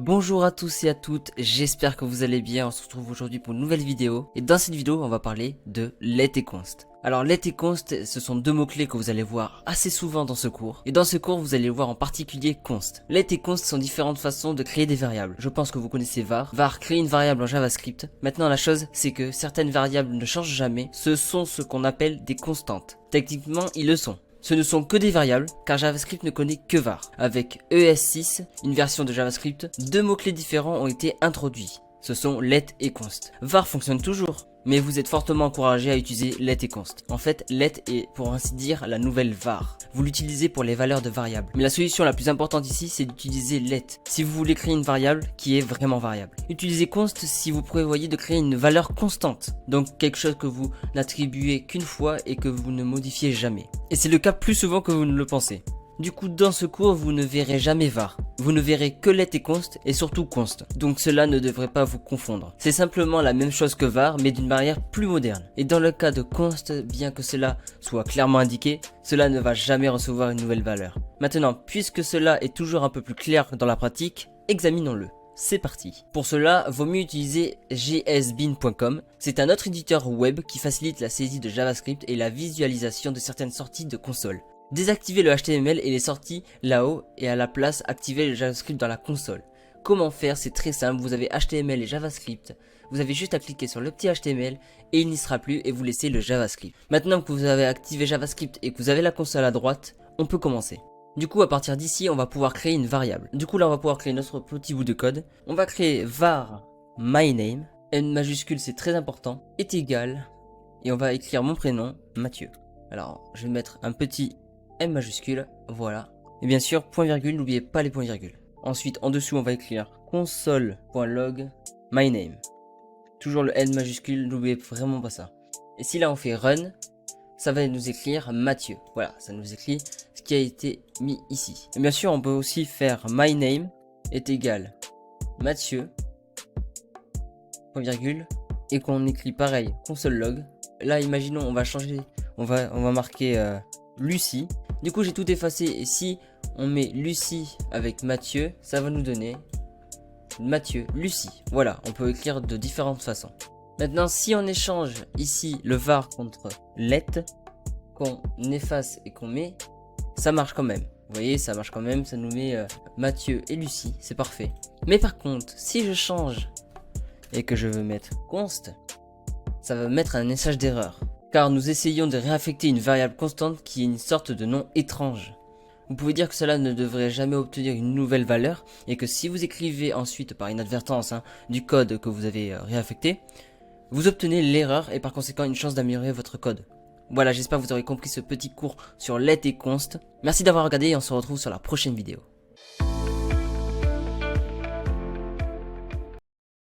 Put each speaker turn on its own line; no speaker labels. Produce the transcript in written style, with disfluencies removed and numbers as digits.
Bonjour à tous et à toutes, j'espère que vous allez bien. On se retrouve aujourd'hui pour une nouvelle vidéo. Et dans cette vidéo, on va parler de let et const. Alors let et const, ce sont deux mots-clés que vous allez voir assez souvent dans ce cours. Et dans ce cours, vous allez voir en particulier const. Let et const sont différentes façons de créer des variables. Je pense que vous connaissez var. Var crée une variable en JavaScript. Maintenant, la chose, c'est que certaines variables ne changent jamais. Ce sont ce qu'on appelle des constantes. Techniquement, ils le sont. Ce ne sont que des variables, car JavaScript ne connaît que var. Avec ES6, une version de JavaScript, deux mots-clés différents ont été introduits. Ce sont let et const. Var fonctionne toujours, mais vous êtes fortement encouragé à utiliser let et const. En fait, let est, pour ainsi dire, la nouvelle var. Vous l'utilisez pour les valeurs de variables. Mais la solution la plus importante ici, c'est d'utiliser let, si vous voulez créer une variable qui est vraiment variable. Utilisez const si vous prévoyez de créer une valeur constante. Donc quelque chose que vous n'attribuez qu'une fois et que vous ne modifiez jamais. Et c'est le cas plus souvent que vous ne le pensez. Du coup, dans ce cours, vous ne verrez jamais var. Vous ne verrez que let et const, et surtout const. Donc cela ne devrait pas vous confondre. C'est simplement la même chose que var, mais d'une manière plus moderne. Et dans le cas de const, bien que cela soit clairement indiqué, cela ne va jamais recevoir une nouvelle valeur. Maintenant, puisque cela est toujours un peu plus clair dans la pratique, examinons-le. C'est parti. Pour cela, vaut mieux utiliser jsbin.com. C'est un autre éditeur web qui facilite la saisie de JavaScript et la visualisation de certaines sorties de console. Désactivez le HTML et les sorties là-haut et à la place activez le JavaScript dans la console. Comment faire? C'est très simple, vous avez HTML et JavaScript. Vous avez juste à cliquer sur le petit HTML et il n'y sera plus et vous laissez le JavaScript. Maintenant que vous avez activé JavaScript et que vous avez la console à droite, on peut commencer. Du coup, à partir d'ici, on va pouvoir créer une variable. Du coup, là, on va pouvoir créer notre petit bout de code. On va créer var myname, N majuscule, c'est très important, est égal, et on va écrire mon prénom, Mathieu. Alors, je vais mettre un petit M majuscule, voilà. Et bien sûr, point virgule, n'oubliez pas les points virgules. Ensuite, en dessous, on va écrire console.log myname. Toujours le N majuscule, n'oubliez vraiment pas ça. Et si là, on fait run, ça va nous écrire Mathieu. Voilà, ça nous écrit ce qui a été mis ici. Et bien sûr, on peut aussi faire myname est égal Mathieu, point virgule, et qu'on écrit pareil, console.log. Là, imaginons, on va changer, on va marquer Lucie. Du coup, j'ai tout effacé et si on met Lucie avec Mathieu, ça va nous donner Mathieu, Lucie. Voilà, on peut écrire de différentes façons. Maintenant, si on échange ici le var contre let, qu'on efface et qu'on met, ça marche quand même. Vous voyez, ça marche quand même, ça nous met Mathieu et Lucie, c'est parfait. Mais par contre, si je change et que je veux mettre const, ça va mettre un message d'erreur. Car nous essayons de réaffecter une variable constante qui est une sorte de nom étrange. Vous pouvez dire que cela ne devrait jamais obtenir une nouvelle valeur et que si vous écrivez ensuite par inadvertance du code que vous avez réaffecté, vous obtenez l'erreur et par conséquent une chance d'améliorer votre code. Voilà, j'espère que vous aurez compris ce petit cours sur let et const. Merci d'avoir regardé et on se retrouve sur la prochaine vidéo.